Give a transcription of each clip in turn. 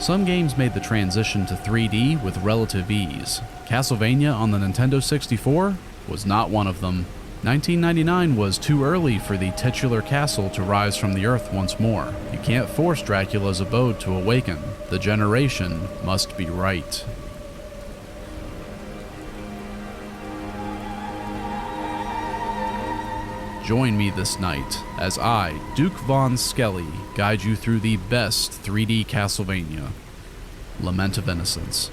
Some games made the transition to 3D with relative ease. Castlevania on the Nintendo 64 was not one of them. 1999 was too early for the titular castle to rise from the earth once more. You can't force Dracula's abode to awaken. The generation must be right. Join me this night as I, Duke Von Skelly, guide you through the best 3D Castlevania, Lament of Innocence.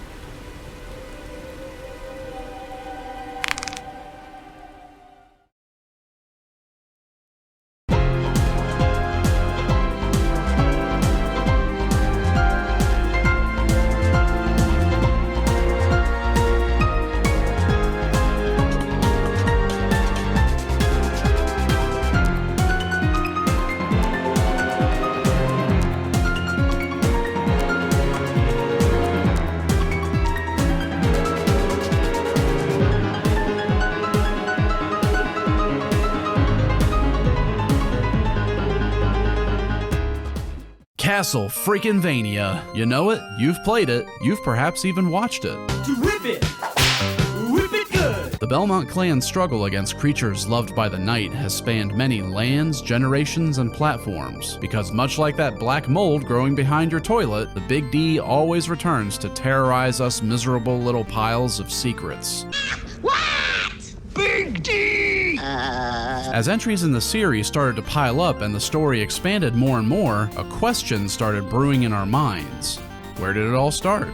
Castle freaking Vania. You know it, you've played it, you've perhaps even watched it. To whip it good. The Belmont clan's struggle against creatures loved by the night has spanned many lands, generations, and platforms, because much like that black mold growing behind your toilet, the Big D always returns to terrorize us miserable little piles of secrets. What? Big D! As entries in the series started to pile up and the story expanded more and more, a question started brewing in our minds. Where did it all start?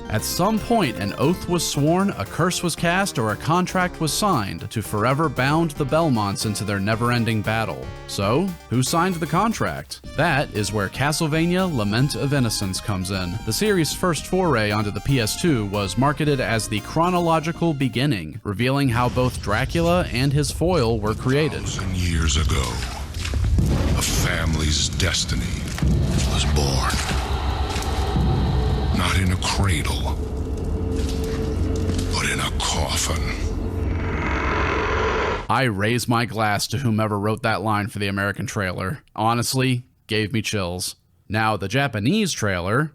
At some point, an oath was sworn, a curse was cast, or a contract was signed to forever bound the Belmonts into their never-ending battle. So, who signed the contract? That is where Castlevania Lament of Innocence comes in. The series' first foray onto the PS2 was marketed as the chronological beginning, revealing how both Dracula and his foil were created. 1,000 years ago, a family's destiny was born. Not in a cradle, but in a coffin. I raise my glass to whomever wrote that line for the American trailer. Honestly, gave me chills. Now, the Japanese trailer...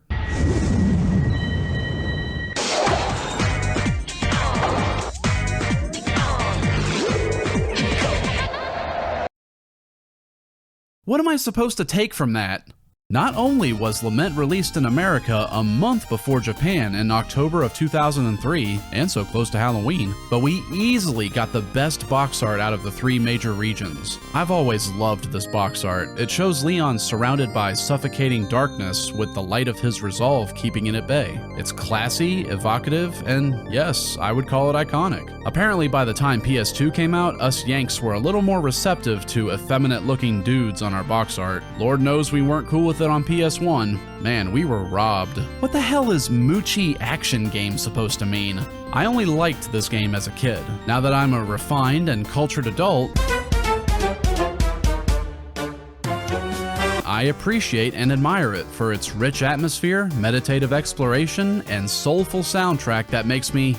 What am I supposed to take from that? Not only was Lament released in America a month before Japan in October of 2003, and so close to Halloween, but we easily got the best box art out of the three major regions. I've always loved this box art. It shows Leon surrounded by suffocating darkness with the light of his resolve keeping it at bay. It's classy, evocative, and yes, I would call it iconic. Apparently by the time PS2 came out, us Yanks were a little more receptive to effeminate-looking dudes on our box art. Lord knows we weren't cool with it on PS1. Man, we were robbed. What the hell is Moochie action game supposed to mean? I only liked this game as a kid. Now that I'm a refined and cultured adult, I appreciate and admire it for its rich atmosphere, meditative exploration, and soulful soundtrack that makes me...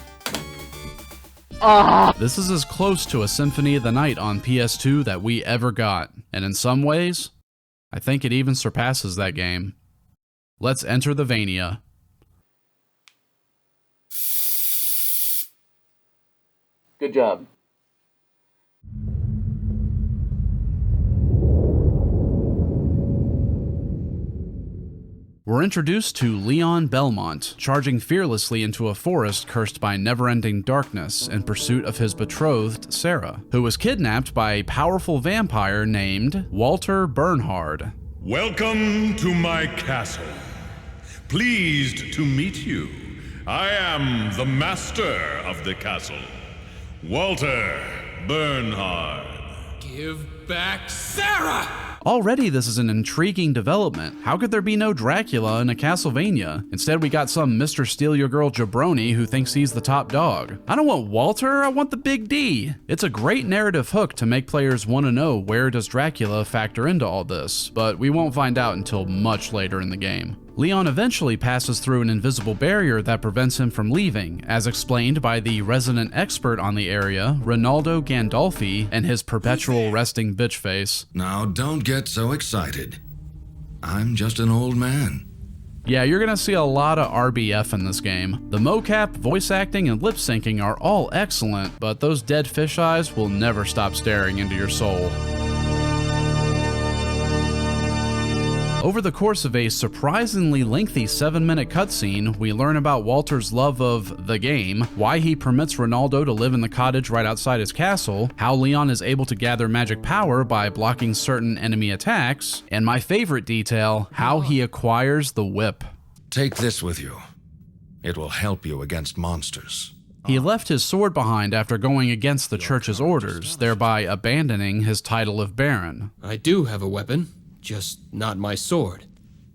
This is as close to a Symphony of the Night on PS2 that we ever got, and in some ways, I think it even surpasses that game. Let's enter the Vania. Good job. We're introduced to Leon Belmont, charging fearlessly into a forest cursed by never-ending darkness in pursuit of his betrothed, Sarah, who was kidnapped by a powerful vampire named Walter Bernhard. Welcome to my castle. Pleased to meet you. I am the master of the castle, Walter Bernhard. Give back Sarah! Already this is an intriguing development. How could there be no Dracula in a Castlevania? Instead we got some Mr. Steal Your Girl jabroni who thinks he's the top dog. I don't want Walter, I want the Big D. It's a great narrative hook to make players want to know where does Dracula factor into all this, but we won't find out until much later in the game. Leon eventually passes through an invisible barrier that prevents him from leaving, as explained by the resident expert on the area, Ronaldo Gandolfi, and his perpetual resting bitch face. Now don't get so excited. I'm just an old man. Yeah, you're gonna see a lot of RBF in this game. The mocap, voice acting, and lip syncing are all excellent, but those dead fish eyes will never stop staring into your soul. Over the course of a surprisingly lengthy 7-minute cutscene, we learn about Walter's love of the game, why he permits Ronaldo to live in the cottage right outside his castle, how Leon is able to gather magic power by blocking certain enemy attacks, and my favorite detail, how he acquires the whip. Take this with you. It will help you against monsters. He left his sword behind after going against the church's orders, thereby abandoning his title of Baron. I do have a weapon. Just not my sword.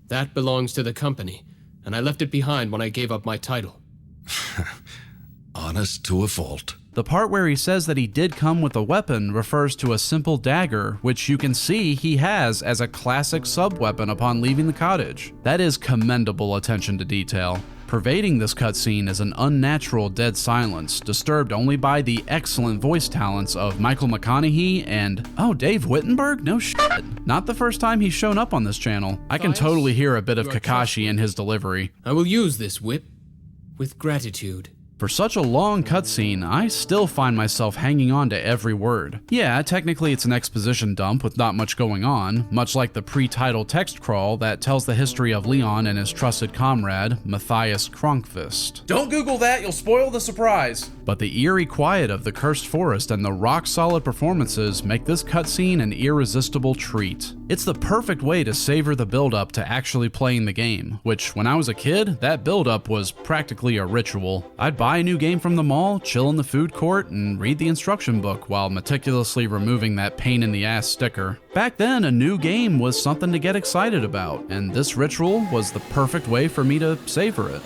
That belongs to the company, and I left it behind when I gave up my title. Honest to a fault. The part where he says that he did come with a weapon refers to a simple dagger, which you can see he has as a classic sub-weapon upon leaving the cottage. That is commendable attention to detail. Pervading this cutscene is an unnatural dead silence, disturbed only by the excellent voice talents of Michael McConaughey and, oh, Dave Wittenberg? No shit. Not the first time he's shown up on this channel. I can totally hear a bit of Kakashi in his delivery. I will use this whip with gratitude. For such a long cutscene, I still find myself hanging on to every word. Yeah, technically it's an exposition dump with not much going on, much like the pre-title text crawl that tells the history of Leon and his trusted comrade, Matthias Kronkvist. Don't Google that, you'll spoil the surprise! But the eerie quiet of the cursed forest and the rock-solid performances make this cutscene an irresistible treat. It's the perfect way to savor the build-up to actually playing the game, which, when I was a kid, that build-up was practically a ritual. I'd buy a new game from the mall, chill in the food court, and read the instruction book while meticulously removing that pain-in-the-ass sticker. Back then, a new game was something to get excited about, and this ritual was the perfect way for me to savor it.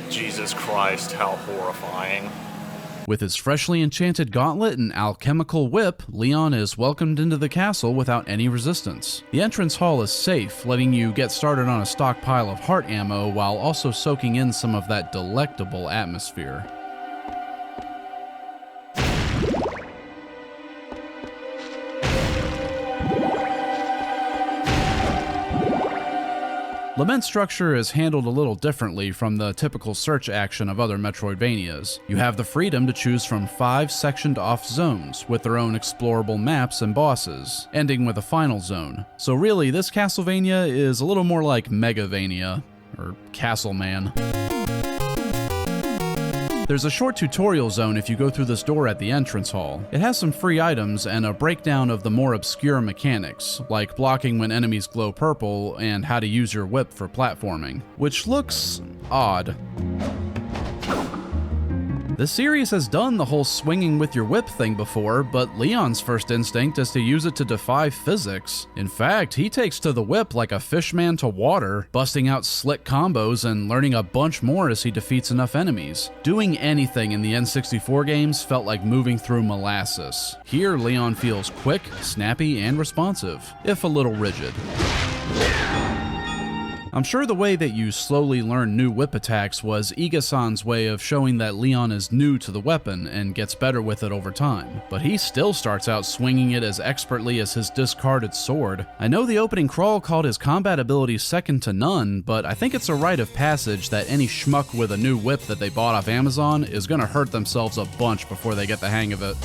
Jesus Christ, how horrifying. With his freshly enchanted gauntlet and alchemical whip, Leon is welcomed into the castle without any resistance. The entrance hall is safe, letting you get started on a stockpile of heart ammo while also soaking in some of that delectable atmosphere. Lament's structure is handled a little differently from the typical search action of other Metroidvanias. You have the freedom to choose from 5 sectioned off zones with their own explorable maps and bosses, ending with a final zone. So really, this Castlevania is a little more like Megavania, or Castleman. There's a short tutorial zone if you go through this door at the entrance hall. It has some free items and a breakdown of the more obscure mechanics, like blocking when enemies glow purple and how to use your whip for platforming, which looks odd. The series has done the whole swinging with your whip thing before, but Leon's first instinct is to use it to defy physics. In fact, he takes to the whip like a fishman to water, busting out slick combos and learning a bunch more as he defeats enough enemies. Doing anything in the N64 games felt like moving through molasses. Here, Leon feels quick, snappy, and responsive, if a little rigid. I'm sure the way that you slowly learn new whip attacks was Iga-san's way of showing that Leon is new to the weapon and gets better with it over time, but he still starts out swinging it as expertly as his discarded sword. I know the opening crawl called his combat ability second to none, but I think it's a rite of passage that any schmuck with a new whip that they bought off Amazon is gonna hurt themselves a bunch before they get the hang of it.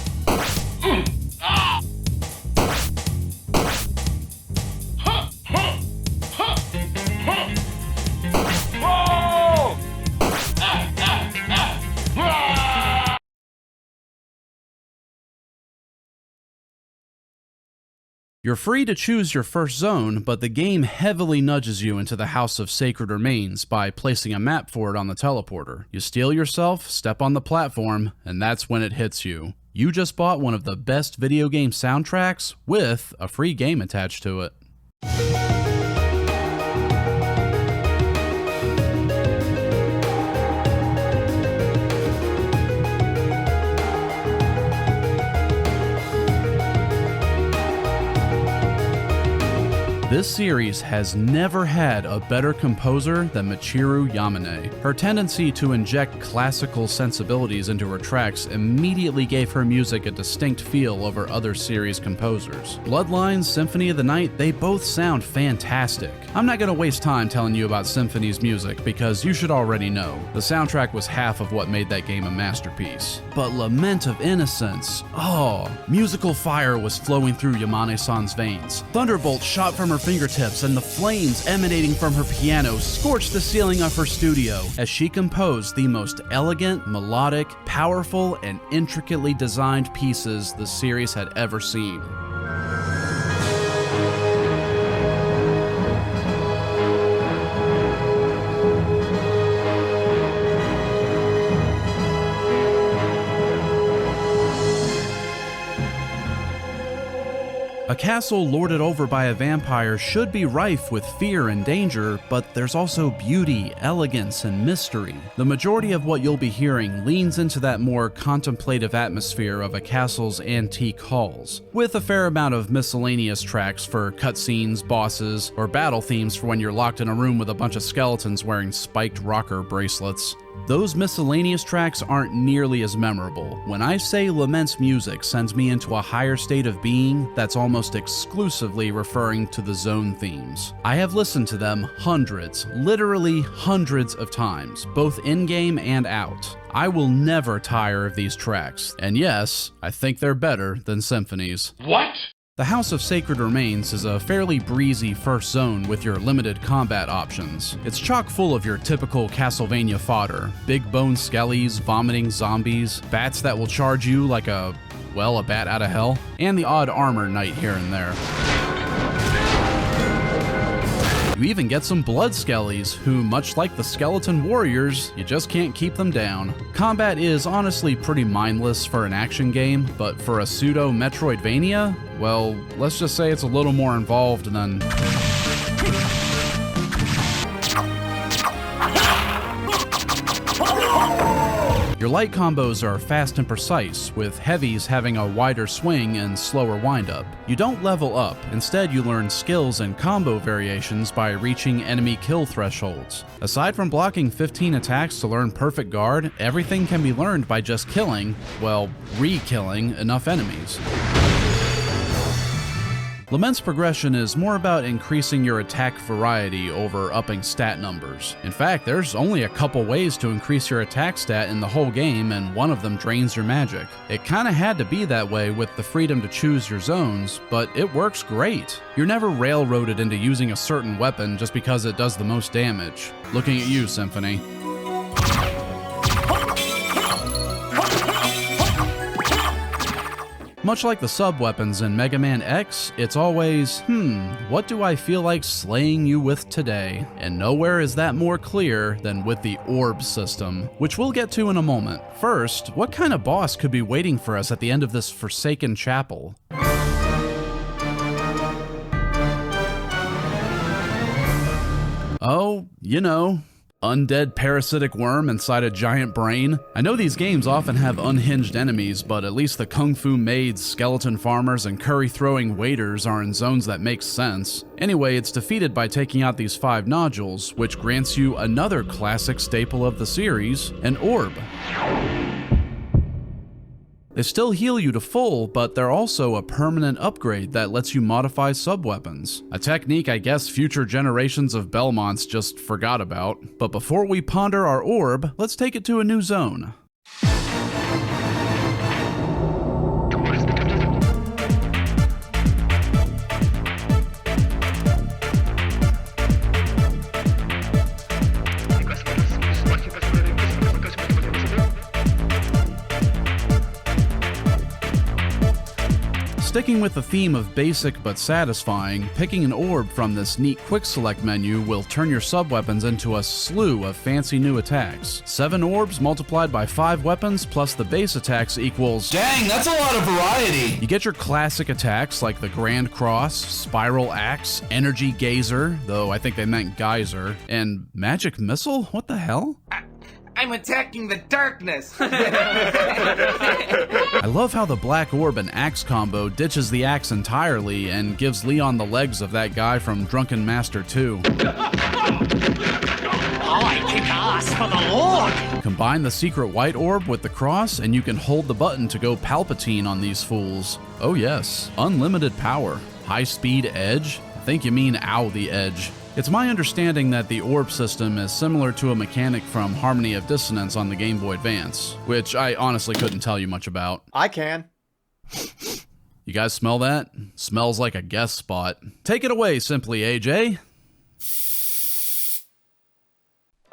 You're free to choose your first zone, but the game heavily nudges you into the House of Sacred Remains by placing a map for it on the teleporter. You steel yourself, step on the platform, and that's when it hits you. You just bought one of the best video game soundtracks with a free game attached to it. This series has never had a better composer than Michiru Yamane. Her tendency to inject classical sensibilities into her tracks immediately gave her music a distinct feel over other series composers. Bloodlines, Symphony of the Night, they both sound fantastic. I'm not going to waste time telling you about Symphony's music because you should already know. The soundtrack was half of what made that game a masterpiece. But Lament of Innocence, musical fire was flowing through Yamane-san's veins. Thunderbolts shot from her fingertips and the flames emanating from her piano scorched the ceiling of her studio as she composed the most elegant, melodic, powerful, and intricately designed pieces the series had ever seen. A castle lorded over by a vampire should be rife with fear and danger, but there's also beauty, elegance, and mystery. The majority of what you'll be hearing leans into that more contemplative atmosphere of a castle's antique halls, with a fair amount of miscellaneous tracks for cutscenes, bosses, or battle themes for when you're locked in a room with a bunch of skeletons wearing spiked rocker bracelets. Those miscellaneous tracks aren't nearly as memorable. When I say Lament's music sends me into a higher state of being, that's almost exclusively referring to the zone themes. I have listened to them hundreds, literally hundreds of times, both in-game and out. I will never tire of these tracks, and yes, I think they're better than Symphony's. What? The House of Sacred Remains is a fairly breezy first zone with your limited combat options. It's chock full of your typical Castlevania fodder: big bone skellies, vomiting zombies, bats that will charge you like a bat out of hell, and the odd armor knight here and there. You even get some blood skellies, who, much like the skeleton warriors, you just can't keep them down. Combat is honestly pretty mindless for an action game, but for a pseudo Metroidvania, well, let's just say it's a little more involved than... Your light combos are fast and precise, with heavies having a wider swing and slower windup. You don't level up, instead you learn skills and combo variations by reaching enemy kill thresholds. Aside from blocking 15 attacks to learn perfect guard, everything can be learned by just killing, re-killing enough enemies. Lament's progression is more about increasing your attack variety over upping stat numbers. In fact, there's only a couple ways to increase your attack stat in the whole game, and one of them drains your magic. It kinda had to be that way with the freedom to choose your zones, but it works great. You're never railroaded into using a certain weapon just because it does the most damage. Looking at you, Symphony. Much like the sub-weapons in Mega Man X, it's always, what do I feel like slaying you with today? And nowhere is that more clear than with the orb system, which we'll get to in a moment. First, what kind of boss could be waiting for us at the end of this forsaken chapel? Oh, you know, undead parasitic worm inside a giant brain. I know these games often have unhinged enemies, but at least the kung fu maids, skeleton farmers, and curry-throwing waiters are in zones that make sense. Anyway, it's defeated by taking out these 5 nodules, which grants you another classic staple of the series, an orb. They still heal you to full, but they're also a permanent upgrade that lets you modify sub-weapons. A technique I guess future generations of Belmonts just forgot about. But before we ponder our orb, let's take it to a new zone. Sticking with the theme of basic but satisfying, picking an orb from this neat quick select menu will turn your sub-weapons into a slew of fancy new attacks. 7 orbs multiplied by 5 weapons plus the base attacks equals... Dang, that's a lot of variety! You get your classic attacks like the Grand Cross, Spiral Axe, Energy Gazer, though I think they meant Geyser, and Magic Missile? What the hell? I'm attacking the darkness! I love how the black orb and axe combo ditches the axe entirely and gives Leon the legs of that guy from Drunken Master 2. I kick ass for the Lord! Combine the secret white orb with the cross and you can hold the button to go Palpatine on these fools. Oh yes, unlimited power. High speed edge? I think you mean ow the edge. It's my understanding that the orb system is similar to a mechanic from Harmony of Dissonance on the Game Boy Advance, which I honestly couldn't tell you much about. I can. You guys smell that? Smells like a guest spot. Take it away, Simply AJ.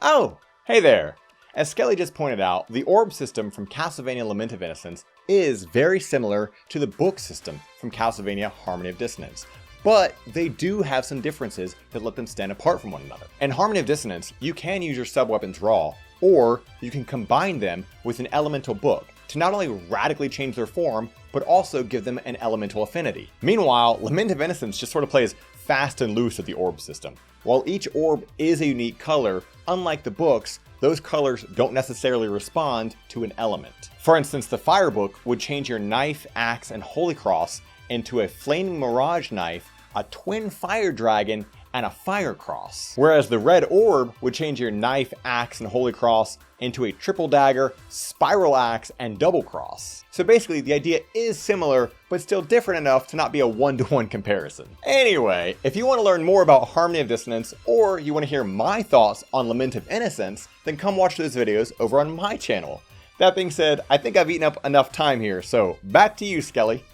Oh, hey there. As Skelly just pointed out, the orb system from Castlevania Lament of Innocence is very similar to the book system from Castlevania Harmony of Dissonance. But they do have some differences that let them stand apart from one another. In Harmony of Dissonance, you can use your sub-weapons raw, or you can combine them with an elemental book to not only radically change their form, but also give them an elemental affinity. Meanwhile, Lament of Innocence just sort of plays fast and loose with the orb system. While each orb is a unique color, unlike the books, those colors don't necessarily respond to an element. For instance, the Fire Book would change your knife, axe, and holy cross into a flaming mirage knife, a twin fire dragon, and a fire cross. Whereas the red orb would change your knife, axe, and holy cross into a triple dagger, spiral axe, and double cross. So basically the idea is similar, but still different enough to not be a one-to-one comparison. Anyway, if you want to learn more about Harmony of Dissonance, or you want to hear my thoughts on Lament of Innocence, then come watch those videos over on my channel. That being said, I think I've eaten up enough time here, so back to you, Skelly.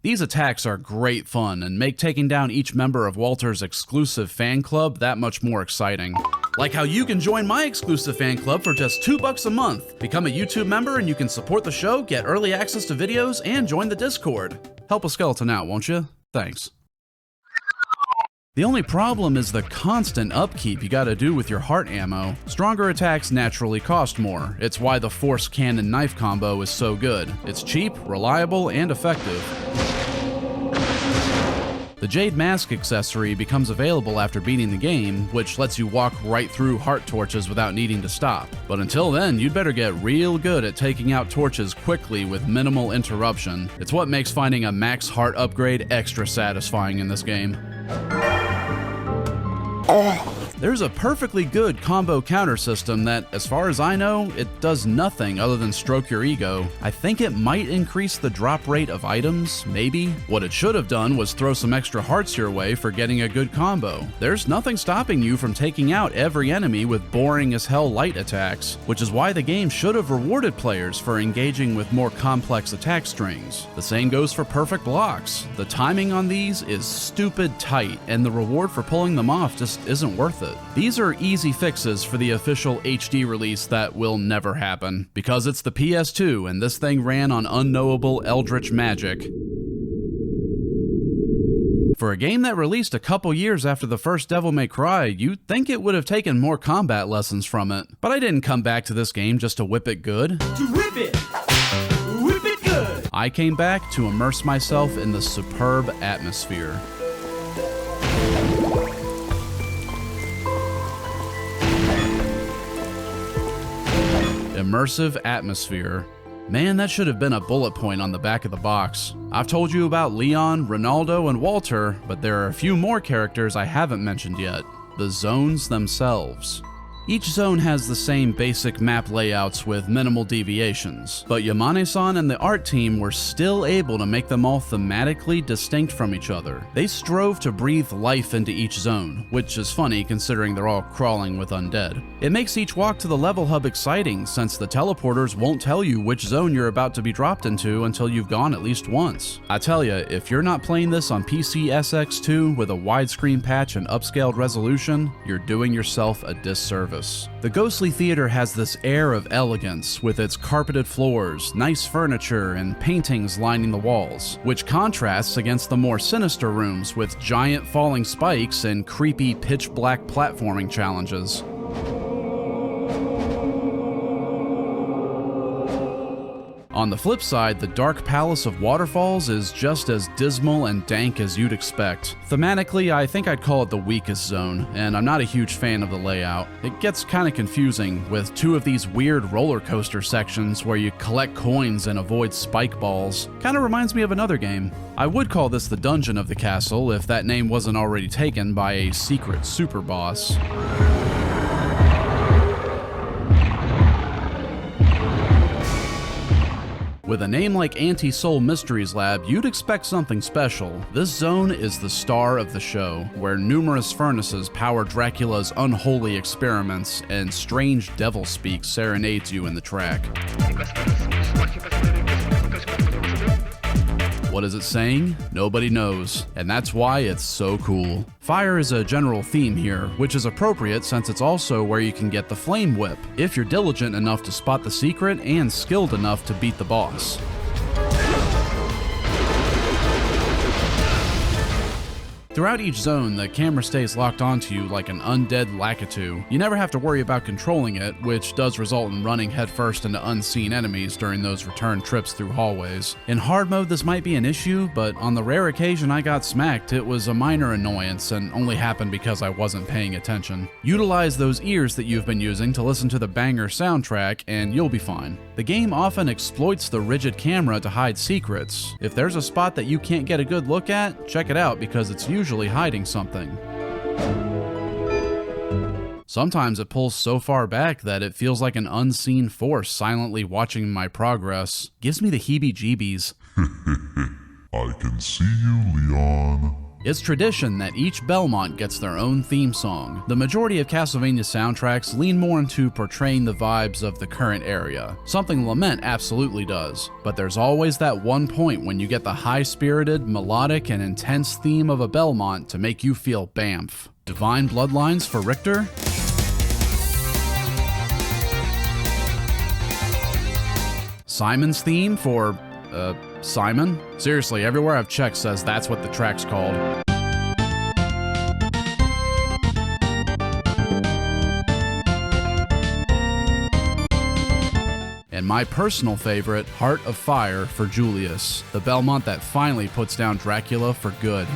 These attacks are great fun and make taking down each member of Walter's exclusive fan club that much more exciting. Like how you can join my exclusive fan club for just $2 a month. Become a YouTube member and you can support the show, get early access to videos, and join the Discord. Help a skeleton out, won't you? Thanks. The only problem is the constant upkeep you gotta do with your heart ammo. Stronger attacks naturally cost more. It's why the Force Cannon Knife combo is so good. It's cheap, reliable, and effective. The Jade Mask accessory becomes available after beating the game, which lets you walk right through heart torches without needing to stop. But until then, you'd better get real good at taking out torches quickly with minimal interruption. It's what makes finding a max heart upgrade extra satisfying in this game. There's a perfectly good combo counter system that, as far as I know, it does nothing other than stroke your ego. I think it might increase the drop rate of items, maybe? What it should have done was throw some extra hearts your way for getting a good combo. There's nothing stopping you from taking out every enemy with boring as hell light attacks, which is why the game should have rewarded players for engaging with more complex attack strings. The same goes for perfect blocks. The timing on these is stupid tight, and the reward for pulling them off just isn't worth it. These are easy fixes for the official HD release that will never happen, because it's the PS2 and this thing ran on unknowable eldritch magic. For a game that released a couple years after the first Devil May Cry, you'd think it would have taken more combat lessons from it. But I didn't come back to this game just to whip it good. To whip it! Whip it good! I came back to immerse myself in the superb atmosphere. Immersive atmosphere. Man, that should have been a bullet point on the back of the box. I've told you about Leon, Ronaldo, and Walter, but there are a few more characters I haven't mentioned yet. The zones themselves. Each zone has the same basic map layouts with minimal deviations, but Yamane-san and the art team were still able to make them all thematically distinct from each other. They strove to breathe life into each zone, which is funny considering they're all crawling with undead. It makes each walk to the level hub exciting since the teleporters won't tell you which zone you're about to be dropped into until you've gone at least once. I tell ya, if you're not playing this on PC SX2 with a widescreen patch and upscaled resolution, you're doing yourself a disservice. The Ghostly Theater has this air of elegance with its carpeted floors, nice furniture, and paintings lining the walls, which contrasts against the more sinister rooms with giant falling spikes and creepy pitch-black platforming challenges. On the flip side, the Dark Palace of Waterfalls is just as dismal and dank as you'd expect. Thematically, I think I'd call it the weakest zone, and I'm not a huge fan of the layout. It gets kinda confusing, with two of these weird roller coaster sections where you collect coins and avoid spike balls. Kinda reminds me of another game. I would call this the dungeon of the castle if that name wasn't already taken by a secret super boss. With a name like Anti-Soul Mysteries Lab, you'd expect something special. This zone is the star of the show, where numerous furnaces power Dracula's unholy experiments and strange devil speak serenades you in the track. What is it saying? Nobody knows, and that's why it's so cool. Fire is a general theme here, which is appropriate since it's also where you can get the Flame Whip, if you're diligent enough to spot the secret and skilled enough to beat the boss. Throughout each zone, the camera stays locked onto you like an undead Lakitu. You never have to worry about controlling it, which does result in running headfirst into unseen enemies during those return trips through hallways. In hard mode, this might be an issue, but on the rare occasion I got smacked, it was a minor annoyance and only happened because I wasn't paying attention. Utilize those ears that you've been using to listen to the banger soundtrack, and you'll be fine. The game often exploits the rigid camera to hide secrets. If there's a spot that you can't get a good look at, check it out because it's usually hiding something. Sometimes it pulls so far back that it feels like an unseen force silently watching my progress. Gives me the heebie-jeebies. I can see you, Leon. It's tradition that each Belmont gets their own theme song. The majority of Castlevania soundtracks lean more into portraying the vibes of the current area, something Lament absolutely does. But there's always that one point when you get the high-spirited, melodic, and intense theme of a Belmont to make you feel bamf. Divine Bloodlines for Richter? Simon's theme for, Simon? Seriously, everywhere I've checked says that's what the track's called. And my personal favorite, Heart of Fire for Julius, the Belmont that finally puts down Dracula for good.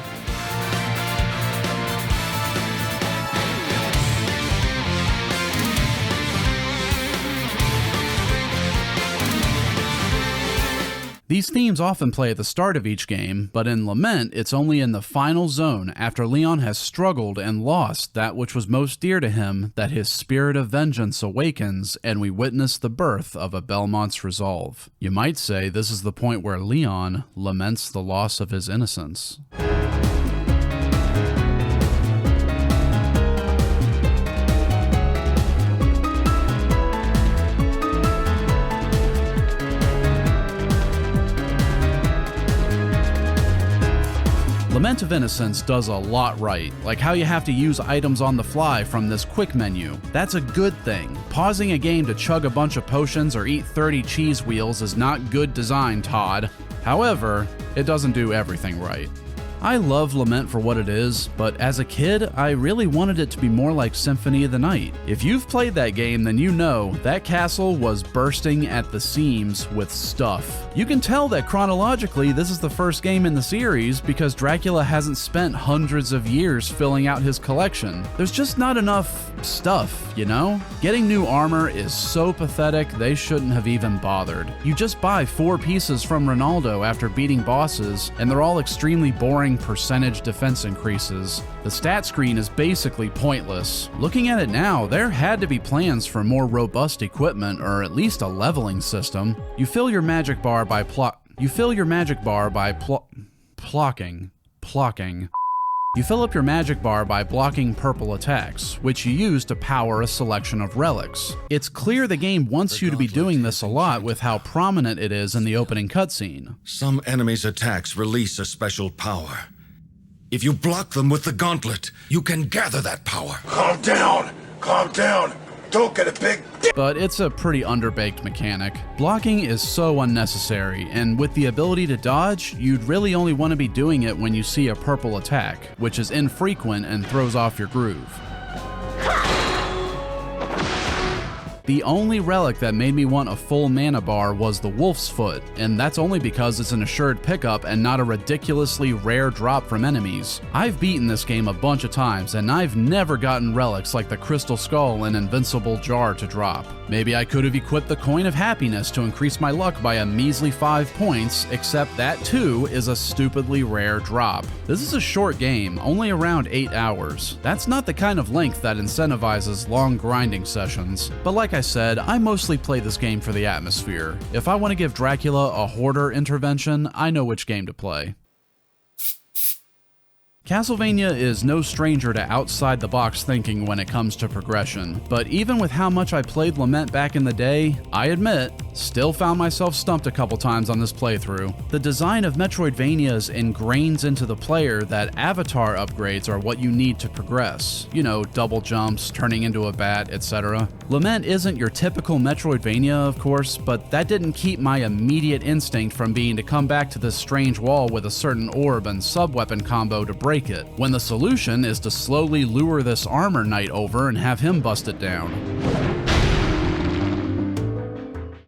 These themes often play at the start of each game, but in Lament, it's only in the final zone after Leon has struggled and lost that which was most dear to him that his spirit of vengeance awakens and we witness the birth of a Belmont's resolve. You might say this is the point where Leon laments the loss of his innocence. Lament of Innocence does a lot right, like how you have to use items on the fly from this quick menu. That's a good thing. Pausing a game to chug a bunch of potions or eat 30 cheese wheels is not good design, Todd. However, it doesn't do everything right. I love Lament for what it is, but as a kid, I really wanted it to be more like Symphony of the Night. If you've played that game, then you know that castle was bursting at the seams with stuff. You can tell that chronologically this is the first game in the series because Dracula hasn't spent hundreds of years filling out his collection. There's just not enough stuff, you know? Getting new armor is so pathetic they shouldn't have even bothered. You just buy 4 pieces from Ronaldo after beating bosses, and they're all extremely boring percentage defense increases. The stat screen is basically pointless. Looking at it now, there had to be plans for more robust equipment or at least a leveling system. You fill your magic bar by plocking. You fill up your magic bar by blocking purple attacks, which you use to power a selection of relics. It's clear the game wants you to be doing this a lot with how prominent it is in the opening cutscene. Some enemies' attacks release a special power. If you block them with the gauntlet, you can gather that power. Calm down! Calm down! Don't get a big... But it's a pretty underbaked mechanic. Blocking is so unnecessary, and with the ability to dodge, you'd really only want to be doing it when you see a purple attack, which is infrequent and throws off your groove. The only relic that made me want a full mana bar was the Wolf's Foot, and that's only because it's an assured pickup and not a ridiculously rare drop from enemies. I've beaten this game a bunch of times, and I've never gotten relics like the Crystal Skull and Invincible Jar to drop. Maybe I could have equipped the Coin of Happiness to increase my luck by a measly 5 points, except that too is a stupidly rare drop. This is a short game, only around 8 hours. That's not the kind of length that incentivizes long grinding sessions. But like I said, I mostly play this game for the atmosphere. If I want to give Dracula a hoarder intervention, I know which game to play. Castlevania is no stranger to outside-the-box thinking when it comes to progression, but even with how much I played Lament back in the day, I admit, still found myself stumped a couple times on this playthrough. The design of Metroidvanias ingrains into the player that avatar upgrades are what you need to progress. You know, double jumps, turning into a bat, etc. Lament isn't your typical Metroidvania, of course, but that didn't keep my immediate instinct from being to come back to this strange wall with a certain orb and sub-weapon combo to break it, when the solution is to slowly lure this armor knight over and have him bust it down.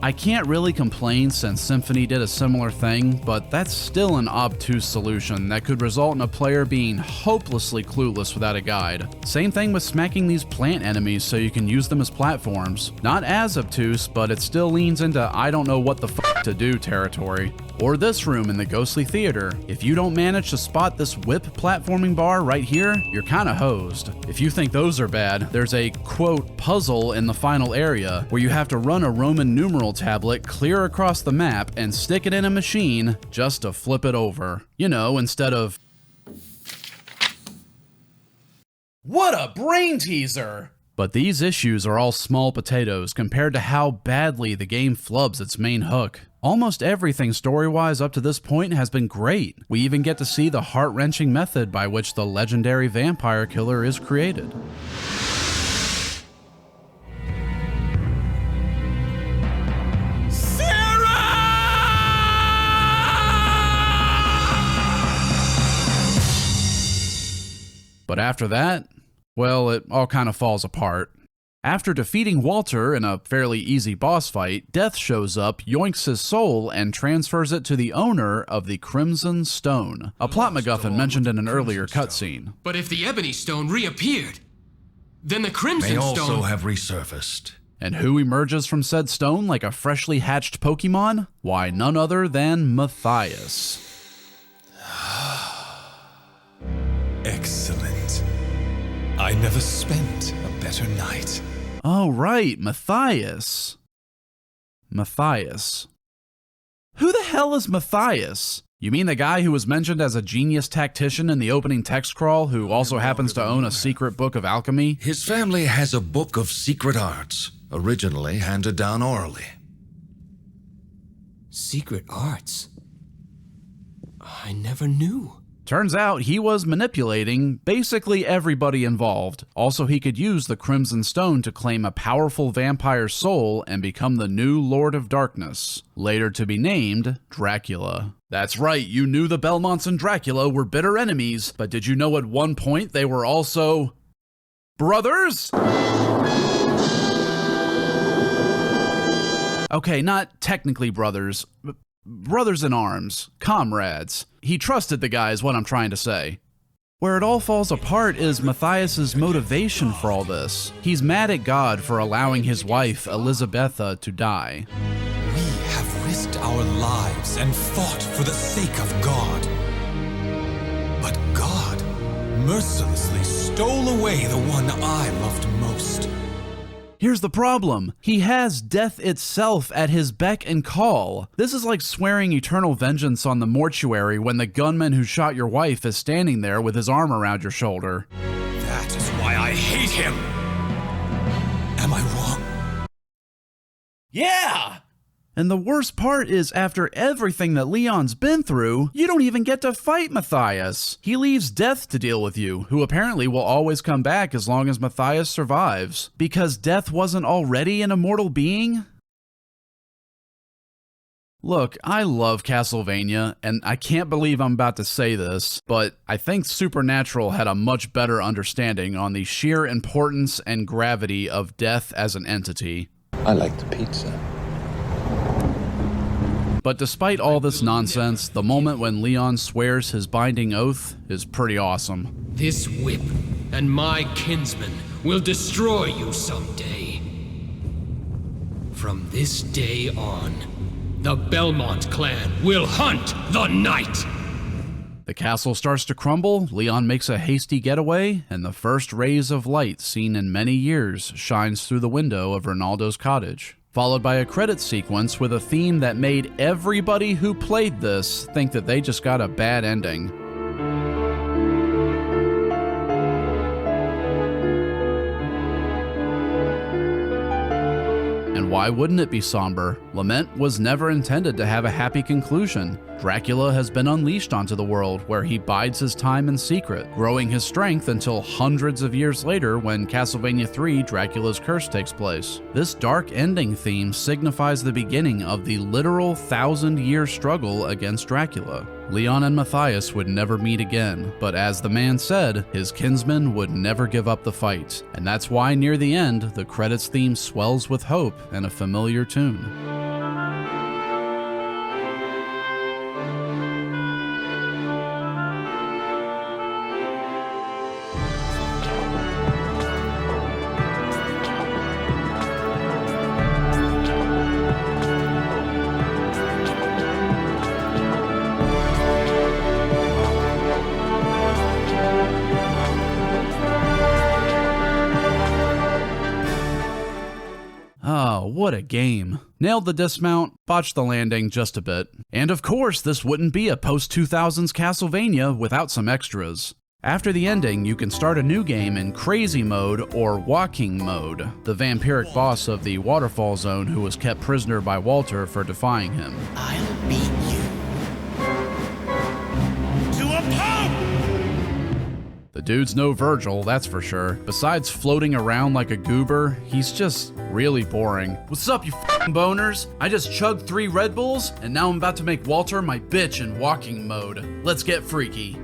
I can't really complain since Symphony did a similar thing, but that's still an obtuse solution that could result in a player being hopelessly clueless without a guide. Same thing with smacking these plant enemies so you can use them as platforms. Not as obtuse, but it still leans into I don't know what the f to do territory. Or this room in the Ghostly Theater. If you don't manage to spot this whip platforming bar right here, you're kinda hosed. If you think those are bad, there's a, quote, puzzle in the final area where you have to run a Roman numeral tablet clear across the map and stick it in a machine just to flip it over. You know, instead of... What a brain teaser! But these issues are all small potatoes compared to how badly the game flubs its main hook. Almost everything story-wise up to this point has been great. We even get to see the heart-wrenching method by which the legendary vampire killer is created. But after that, well, it all kind of falls apart. After defeating Walter in a fairly easy boss fight, Death shows up, yoinks his soul, and transfers it to the owner of the Crimson Stone, a plot MacGuffin mentioned in an earlier cutscene. But if the Ebony Stone reappeared, then the Crimson Stone... may also have resurfaced. And who emerges from said stone like a freshly hatched Pokemon? Why, none other than Matthias. Excellent. I never spent a better night. Oh, right, Matthias. Matthias. Who the hell is Matthias? You mean the guy who was mentioned as a genius tactician in the opening text crawl who also happens to own a secret book of alchemy? His family has a book of secret arts, originally handed down orally. Secret arts? I never knew. Turns out he was manipulating basically everybody involved. Also, he could use the Crimson Stone to claim a powerful vampire soul and become the new Lord of Darkness, later to be named Dracula. That's right, you knew the Belmonts and Dracula were bitter enemies, but did you know at one point they were also... brothers? Okay, not technically brothers, but brothers in arms, comrades. He trusted the guy is what I'm trying to say. Where it all falls apart is Matthias's motivation for all this. He's mad at God for allowing his wife, Elizabetha, to die. We have risked our lives and fought for the sake of God. But God mercilessly stole away the one I loved most. Here's the problem. He has death itself at his beck and call. This is like swearing eternal vengeance on the mortuary when the gunman who shot your wife is standing there with his arm around your shoulder. That is why I hate him. Am I wrong? Yeah! And the worst part is, after everything that Leon's been through, you don't even get to fight Matthias. He leaves Death to deal with you, who apparently will always come back as long as Matthias survives. Because Death wasn't already an immortal being? Look, I love Castlevania, and I can't believe I'm about to say this, but I think Supernatural had a much better understanding on the sheer importance and gravity of Death as an entity. I like the pizza. But despite all this nonsense, the moment when Leon swears his binding oath is pretty awesome. This whip and my kinsmen will destroy you someday. From this day on, the Belmont clan will hunt the night! The castle starts to crumble, Leon makes a hasty getaway, and the first rays of light seen in many years shines through the window of Ronaldo's cottage, followed by a credits sequence with a theme that made everybody who played this think that they just got a bad ending. And why wouldn't it be somber? Lament was never intended to have a happy conclusion. Dracula has been unleashed onto the world, where he bides his time in secret, growing his strength until hundreds of years later when Castlevania 3 Dracula's Curse takes place. This dark ending theme signifies the beginning of the literal 1,000-year struggle against Dracula. Leon and Matthias would never meet again, but as the man said, his kinsmen would never give up the fight, and that's why near the end, the credits theme swells with hope and a familiar tune. Oh, what a game. Nailed the dismount, botched the landing just a bit. And of course, this wouldn't be a post-2000s Castlevania without some extras. After the ending, you can start a new game in Crazy Mode or Walking Mode, the vampiric boss of the Waterfall Zone who was kept prisoner by Walter for defying him. I'll beat you. To a pulp! The dude's no Virgil, that's for sure. Besides floating around like a goober, he's just really boring. What's up, you f***ing boners? I just chugged 3 Red Bulls, and now I'm about to make Walter my bitch in Walking Mode. Let's get freaky.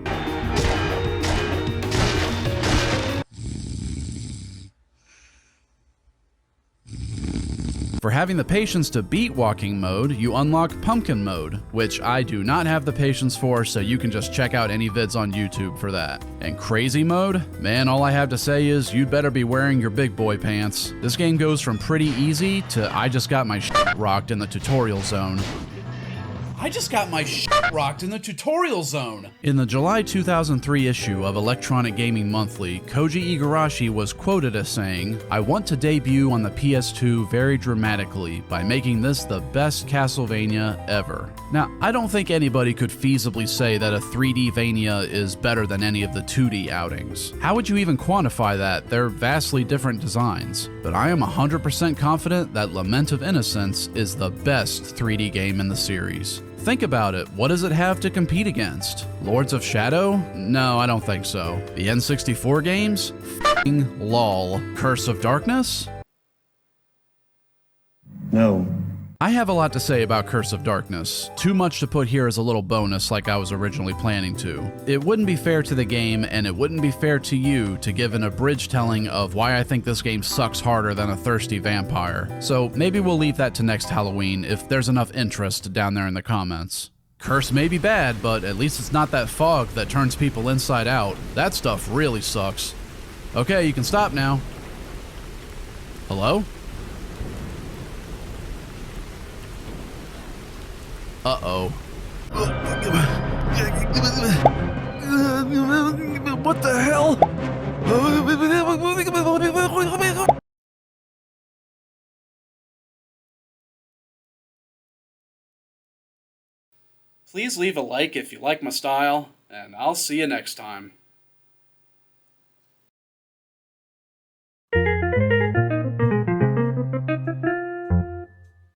For having the patience to beat Walking Mode, you unlock Pumpkin Mode, which I do not have the patience for, so you can just check out any vids on YouTube for that. And Crazy Mode? Man, all I have to say is you'd better be wearing your big boy pants. This game goes from pretty easy to I just got my shit rocked in the tutorial zone. I just got my shit rocked in the tutorial zone. In the July 2003 issue of Electronic Gaming Monthly, Koji Igarashi was quoted as saying, "I want to debut on the PS2 very dramatically by making this the best Castlevania ever." Now, I don't think anybody could feasibly say that a 3D Vania is better than any of the 2D outings. How would you even quantify that? They're vastly different designs. But I am 100% confident that Lament of Innocence is the best 3D game in the series. Think about it, what does it have to compete against? Lords of Shadow? No, I don't think so. The N64 games? F***ing lol. Curse of Darkness? No. I have a lot to say about Curse of Darkness. Too much to put here as a little bonus like I was originally planning to. It wouldn't be fair to the game, and it wouldn't be fair to you to give an abridged telling of why I think this game sucks harder than a thirsty vampire. So maybe we'll leave that to next Halloween if there's enough interest down there in the comments. Curse may be bad, but at least it's not that fog that turns people inside out. That stuff really sucks. Okay, you can stop now. Hello? Uh-oh. What the hell? Please leave a like if you like my style, and I'll see you next time.